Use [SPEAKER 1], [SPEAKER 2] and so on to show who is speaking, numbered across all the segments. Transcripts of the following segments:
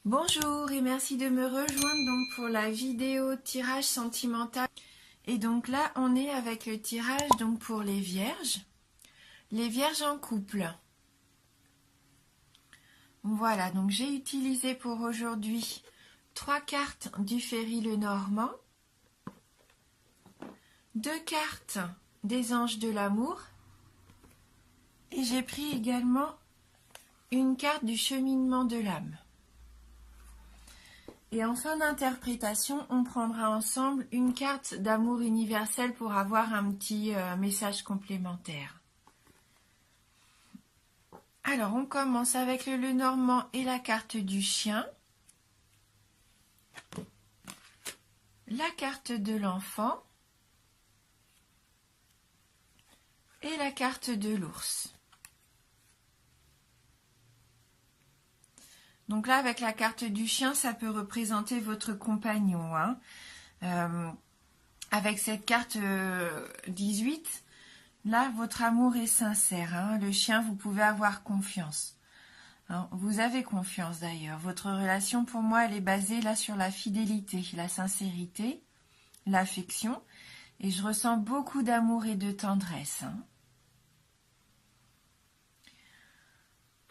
[SPEAKER 1] Bonjour et merci de me rejoindre donc pour la vidéo tirage sentimental. Et donc là, on est avec le tirage donc pour les vierges en couple. Voilà, donc j'ai utilisé pour aujourd'hui 3 cartes du Ferry Lenormand, 2 cartes des anges de l'amour et j'ai pris également une carte du cheminement de l'âme. Et en fin d'interprétation, on prendra ensemble une carte d'amour universel pour avoir un petit message complémentaire. Alors, on commence avec le Lenormand et la carte du chien, la carte de l'enfant et la carte de l'ours. Donc là, avec la carte du chien, ça peut représenter votre compagnon. Avec cette carte 18, là, votre amour est sincère. Le chien, vous pouvez avoir confiance. Vous avez confiance d'ailleurs. Votre relation, pour moi, elle est basée là sur la fidélité, la sincérité, l'affection. Et je ressens beaucoup d'amour et de tendresse.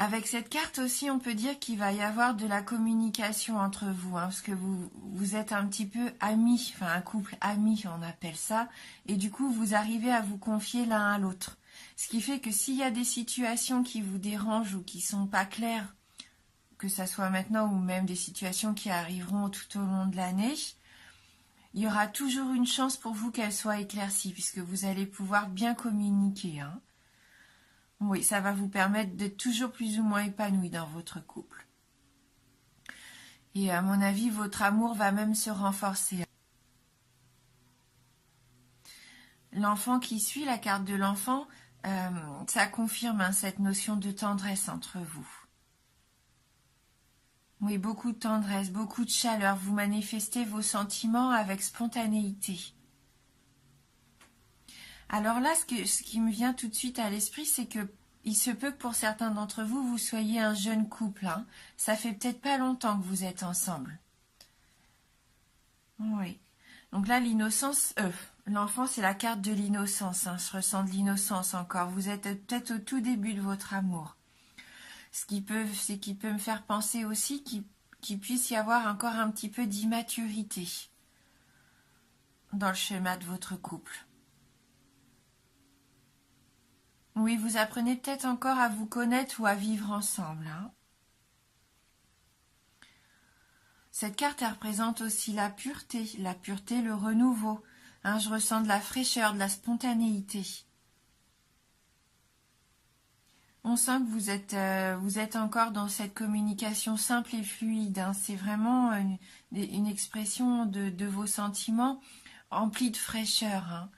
[SPEAKER 1] Avec cette carte aussi, on peut dire qu'il va y avoir de la communication entre vous, parce que vous êtes un petit peu amis, enfin un couple ami, on appelle ça, et du coup, vous arrivez à vous confier l'un à l'autre. Ce qui fait que s'il y a des situations qui vous dérangent ou qui sont pas claires, que ça soit maintenant ou même des situations qui arriveront tout au long de l'année, il y aura toujours une chance pour vous qu'elles soient éclaircies, puisque vous allez pouvoir bien communiquer. Oui, ça va vous permettre d'être toujours plus ou moins épanoui dans votre couple. Et à mon avis, votre amour va même se renforcer. L'enfant qui suit, la carte de l'enfant, ça confirme cette notion de tendresse entre vous. Oui, beaucoup de tendresse, beaucoup de chaleur. Vous manifestez vos sentiments avec spontanéité. Alors là, ce qui me vient tout de suite à l'esprit, c'est que il se peut que pour certains d'entre vous, vous soyez un jeune couple. Ça fait peut-être pas longtemps que vous êtes ensemble. Oui. Donc là, l'innocence, l'enfant, c'est la carte de l'innocence. Je ressens de l'innocence encore. Vous êtes peut-être au tout début de votre amour. Ce qui peut me faire penser aussi qu'il puisse y avoir encore un petit peu d'immaturité dans le schéma de votre couple. Oui, vous apprenez peut-être encore à vous connaître ou à vivre ensemble. Cette carte, elle représente aussi la pureté, le renouveau. Je ressens de la fraîcheur, de la spontanéité. On sent que vous êtes encore dans cette communication simple et fluide. C'est vraiment une expression de vos sentiments emplis de fraîcheur.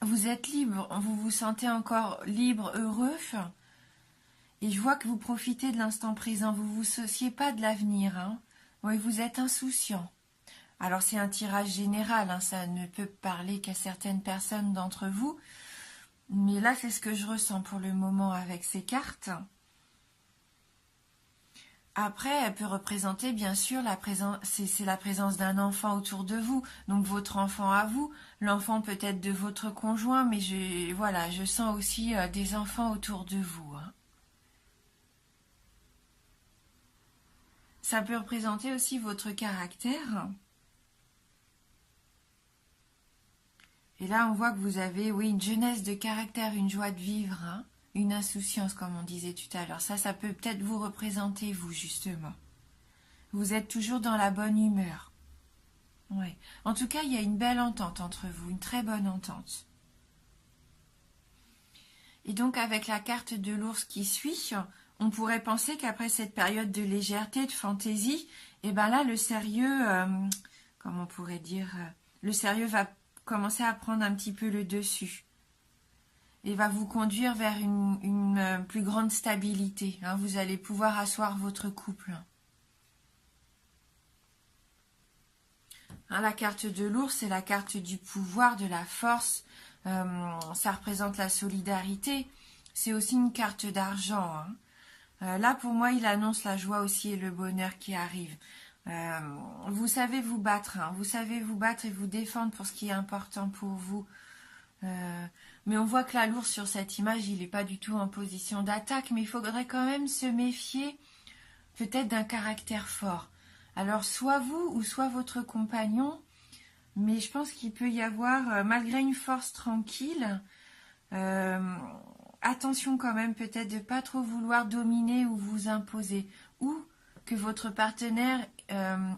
[SPEAKER 1] Vous êtes libre, vous vous sentez encore libre, heureux. Et je vois que vous profitez de l'instant présent, vous ne vous souciez pas de l'avenir. Oui, vous êtes insouciant. Alors c'est un tirage général, ça ne peut parler qu'à certaines personnes d'entre vous. Mais là, c'est ce que je ressens pour le moment avec ces cartes. Après, elle peut représenter bien sûr c'est la présence d'un enfant autour de vous, donc votre enfant à vous, l'enfant peut-être de votre conjoint, mais je sens aussi des enfants autour de vous. Ça peut représenter aussi votre caractère. Et là, on voit que vous avez, une jeunesse de caractère, une joie de vivre, une insouciance, comme on disait tout à l'heure. Ça peut peut-être vous représenter, vous, justement. Vous êtes toujours dans la bonne humeur. Oui. En tout cas, il y a une belle entente entre vous, une très bonne entente. Et donc, avec la carte de l'ours qui suit, on pourrait penser qu'après cette période de légèreté, de fantaisie, là, le sérieux, comment on pourrait dire, le sérieux va commencer à prendre un petit peu le dessus et va vous conduire vers une plus grande stabilité. Vous allez pouvoir asseoir votre couple. La carte de l'ours, c'est la carte du pouvoir, de la force. Ça représente la solidarité. C'est aussi une carte d'argent. Là, pour moi, il annonce la joie aussi et le bonheur qui arrive. Vous savez vous battre, hein, vous savez vous battre et vous défendre pour ce qui est important pour vous. Mais on voit que la l'ours sur cette image, il n'est pas du tout en position d'attaque, mais il faudrait quand même se méfier peut-être d'un caractère fort. Alors soit vous ou soit votre compagnon, mais je pense qu'il peut y avoir, malgré une force tranquille, attention quand même peut-être de ne pas trop vouloir dominer ou vous imposer, ou que votre partenaire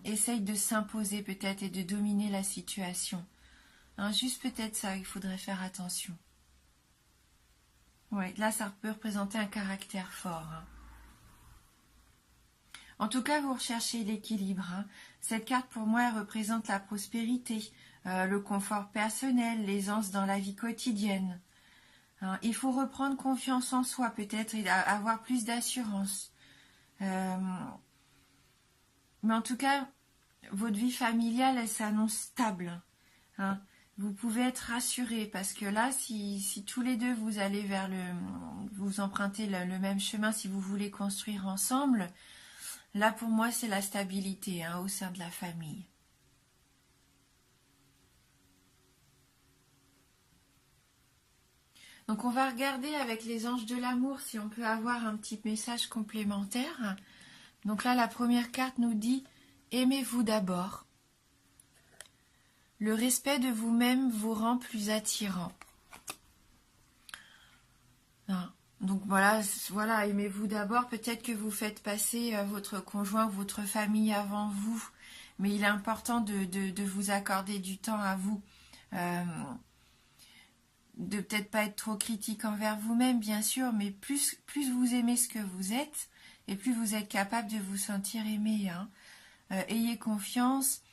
[SPEAKER 1] essaye de s'imposer peut-être et de dominer la situation. Hein, juste peut-être ça, il faudrait faire attention. Ouais, là ça peut représenter un caractère fort. Hein. En tout cas, vous recherchez l'équilibre. Hein. Cette carte, pour moi, elle représente la prospérité, le confort personnel, l'aisance dans la vie quotidienne. Hein. Il faut reprendre confiance en soi, peut-être, et avoir plus d'assurance. Mais en tout cas, votre vie familiale, elle s'annonce stable. Hein. Vous pouvez être rassuré parce que là, si tous les deux vous allez vers vous empruntez le même chemin, si vous voulez construire ensemble, là pour moi c'est la stabilité hein, au sein de la famille. Donc on va regarder avec les anges de l'amour si on peut avoir un petit message complémentaire. Donc là la première carte nous dit « Aimez-vous d'abord ». Le respect de vous-même vous rend plus attirant. Ah, donc voilà, aimez-vous d'abord. Peut-être que vous faites passer votre conjoint ou votre famille avant vous. Mais il est important de vous accorder du temps à vous. De peut-être pas être trop critique envers vous-même, bien sûr, mais plus vous aimez ce que vous êtes, et plus vous êtes capable de vous sentir aimé. Hein. Ayez confiance.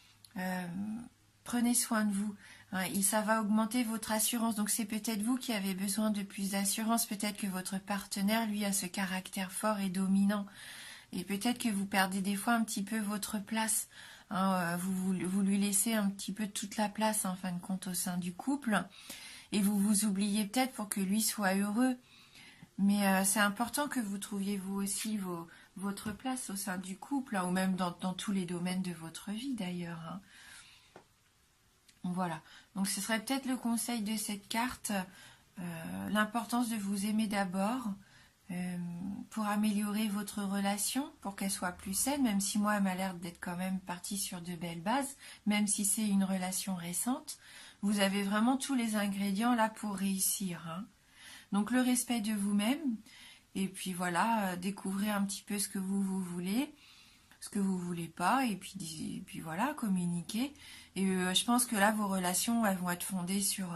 [SPEAKER 1] Prenez soin de vous. Hein, et ça va augmenter votre assurance. Donc c'est peut-être vous qui avez besoin de plus d'assurance. Peut-être que votre partenaire, lui, a ce caractère fort et dominant. Et peut-être que vous perdez des fois un petit peu votre place. Hein, vous lui laissez un petit peu toute la place, en fin de compte, au sein du couple. Et vous vous oubliez peut-être pour que lui soit heureux. Mais c'est important que vous trouviez vous aussi votre place au sein du couple, hein, ou même dans tous les domaines de votre vie d'ailleurs. Hein. Voilà, donc ce serait peut-être le conseil de cette carte, l'importance de vous aimer d'abord pour améliorer votre relation, pour qu'elle soit plus saine, même si moi elle m'a l'air d'être quand même partie sur de belles bases, même si c'est une relation récente, vous avez vraiment tous les ingrédients là pour réussir. Hein. Donc le respect de vous-même, et puis voilà, découvrir un petit peu ce que vous voulez, ce que vous voulez pas, et puis voilà, communiquer. Et je pense que là, vos relations, elles vont être fondées sur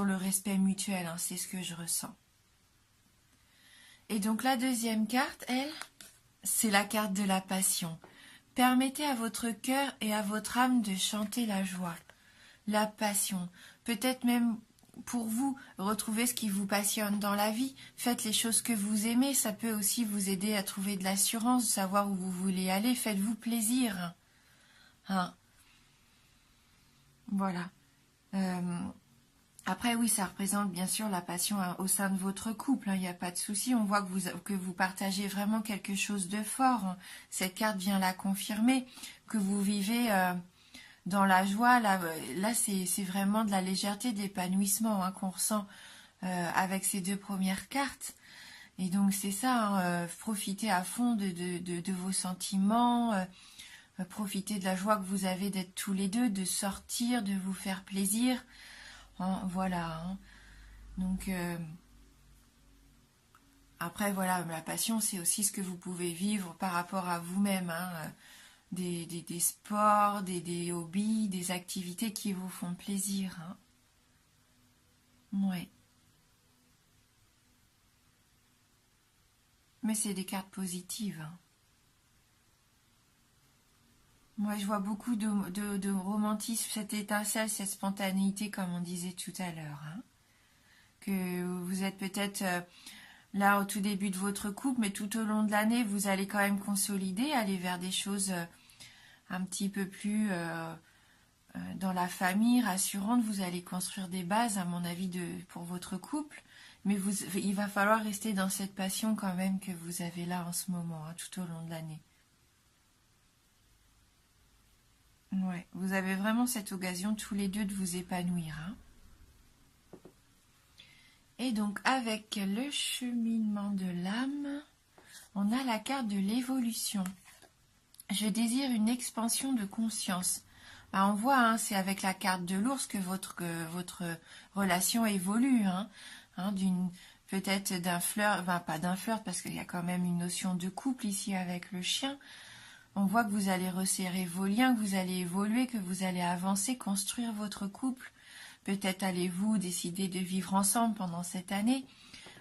[SPEAKER 1] le respect mutuel, hein, c'est ce que je ressens. Et donc la deuxième carte, elle, c'est la carte de la passion. Permettez à votre cœur et à votre âme de chanter la joie, la passion. Peut-être même pour vous, retrouver ce qui vous passionne dans la vie. Faites les choses que vous aimez, ça peut aussi vous aider à trouver de l'assurance, savoir où vous voulez aller. Faites-vous plaisir. Hein. Voilà. Après, oui, ça représente bien sûr la passion au sein de votre couple. Il n'y a pas de souci. On voit que vous partagez vraiment quelque chose de fort. Hein. Cette carte vient la confirmer, que vous vivez dans la joie. Là c'est vraiment de la légèreté, de l'épanouissement hein, qu'on ressent avec ces deux premières cartes. Et donc, c'est ça, hein, profitez à fond de vos sentiments, profitez de la joie que vous avez d'être tous les deux, de sortir, de vous faire plaisir. Hein, voilà. Hein. Donc, après, voilà, la passion, c'est aussi ce que vous pouvez vivre par rapport à vous-même. Hein, des sports, des hobbies, des activités qui vous font plaisir. Hein. Ouais. Mais c'est des cartes positives. Hein. Moi, je vois beaucoup de romantisme, cette étincelle, cette spontanéité, comme on disait tout à l'heure. Hein. Que vous êtes peut-être là au tout début de votre couple, mais tout au long de l'année, vous allez quand même consolider, aller vers des choses un petit peu plus dans la famille, rassurantes. Vous allez construire des bases, à mon avis, pour votre couple. Mais il va falloir rester dans cette passion quand même que vous avez là en ce moment, hein, tout au long de l'année. Ouais, vous avez vraiment cette occasion tous les deux de vous épanouir, hein. Et donc avec le cheminement de l'âme, on a la carte de l'évolution. Je désire une expansion de conscience. Ben, on voit, hein, c'est avec la carte de l'ours que votre relation évolue, hein, peut-être d'un flirt, enfin pas d'un flirt parce qu'il y a quand même une notion de couple ici avec le chien. On voit que vous allez resserrer vos liens, que vous allez évoluer, que vous allez avancer, construire votre couple. Peut-être allez-vous décider de vivre ensemble pendant cette année,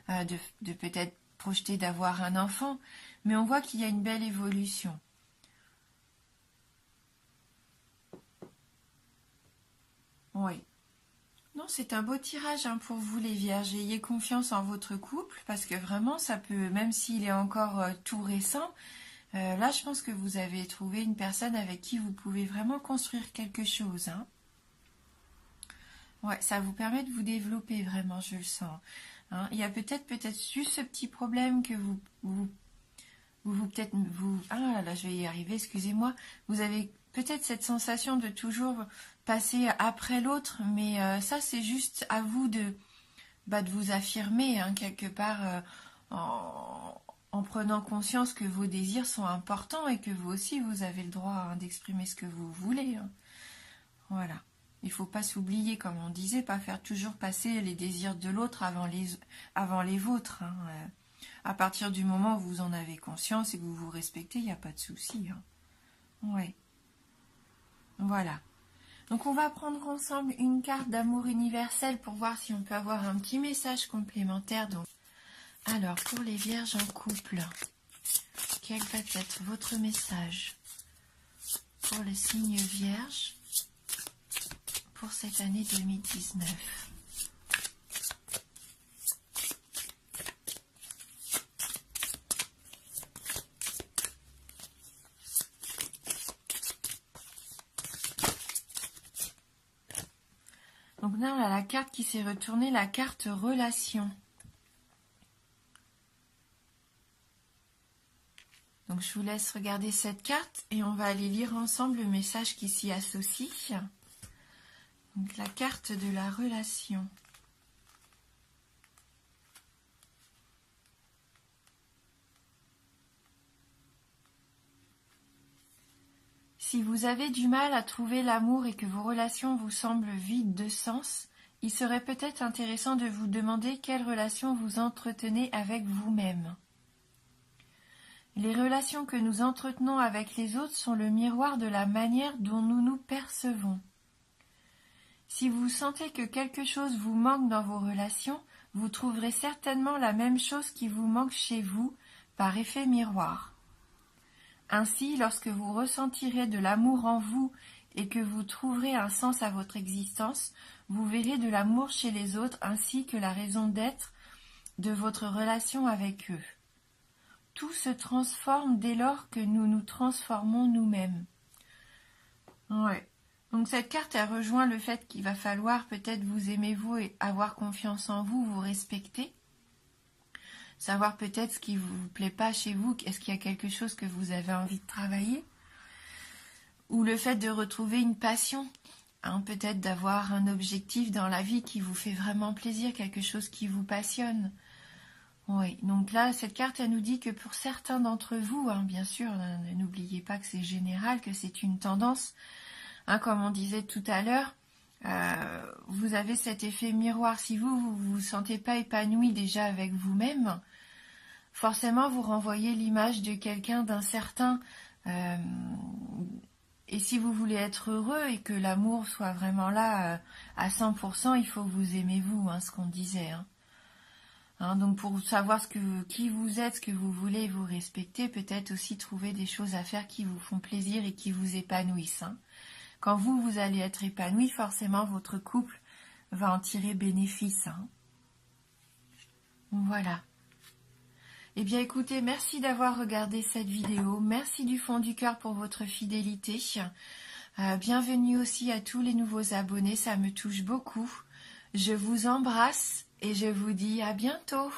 [SPEAKER 1] de peut-être projeter d'avoir un enfant, mais on voit qu'il y a une belle évolution. Oui. Non, c'est un beau tirage, hein, pour vous les vierges. Ayez confiance en votre couple parce que vraiment, ça peut, même s'il est encore tout récent, là, je pense que vous avez trouvé une personne avec qui vous pouvez vraiment construire quelque chose, hein. Ouais, ça vous permet de vous développer vraiment, je le sens, hein. Il y a peut-être juste ce petit problème que ah là, je vais y arriver, excusez-moi. Vous avez peut-être cette sensation de toujours passer après l'autre, mais ça, c'est juste à vous de vous affirmer, hein, quelque part, en prenant conscience que vos désirs sont importants et que vous aussi, vous avez le droit, hein, d'exprimer ce que vous voulez, hein. Voilà. Il ne faut pas s'oublier, comme on disait, pas faire toujours passer les désirs de l'autre avant les vôtres, hein. À partir du moment où vous en avez conscience et que vous vous respectez, il n'y a pas de souci, hein. Ouais. Voilà. Donc on va prendre ensemble une carte d'amour universel pour voir si on peut avoir un petit message complémentaire. Donc, alors, pour les vierges en couple, quel va être votre message pour le signe vierge pour cette année 2019? Donc là, on a la carte qui s'est retournée, la carte relation. Donc je vous laisse regarder cette carte et on va aller lire ensemble le message qui s'y associe. Donc la carte de la relation. Si vous avez du mal à trouver l'amour et que vos relations vous semblent vides de sens, il serait peut-être intéressant de vous demander quelle relation vous entretenez avec vous-même. Les relations que nous entretenons avec les autres sont le miroir de la manière dont nous nous percevons. Si vous sentez que quelque chose vous manque dans vos relations, vous trouverez certainement la même chose qui vous manque chez vous par effet miroir. Ainsi, lorsque vous ressentirez de l'amour en vous et que vous trouverez un sens à votre existence, vous verrez de l'amour chez les autres ainsi que la raison d'être de votre relation avec eux. Tout se transforme dès lors que nous nous transformons nous-mêmes. Ouais. Donc cette carte, elle rejoint le fait qu'il va falloir peut-être vous aimer vous et avoir confiance en vous, vous respecter. Savoir peut-être ce qui ne vous plaît pas chez vous, est-ce qu'il y a quelque chose que vous avez envie de travailler? Ou le fait de retrouver une passion, hein, peut-être d'avoir un objectif dans la vie qui vous fait vraiment plaisir, quelque chose qui vous passionne. Oui, donc là, cette carte, elle nous dit que pour certains d'entre vous, hein, bien sûr, n'oubliez pas que c'est général, que c'est une tendance, hein, comme on disait tout à l'heure, vous avez cet effet miroir. Si vous vous sentez pas épanoui déjà avec vous-même, forcément vous renvoyez l'image de quelqu'un d'incertain. Et si vous voulez être heureux et que l'amour soit vraiment là à 100%, il faut que vous aimez vous, hein, ce qu'on disait. Hein, donc pour savoir qui vous êtes, ce que vous voulez, vous respecter, peut-être aussi trouver des choses à faire qui vous font plaisir et qui vous épanouissent. Hein. Quand vous allez être épanoui, forcément votre couple va en tirer bénéfice. Hein. Voilà. Eh bien écoutez, merci d'avoir regardé cette vidéo. Merci du fond du cœur pour votre fidélité. Bienvenue aussi à tous les nouveaux abonnés, ça me touche beaucoup. Je vous embrasse et je vous dis à bientôt.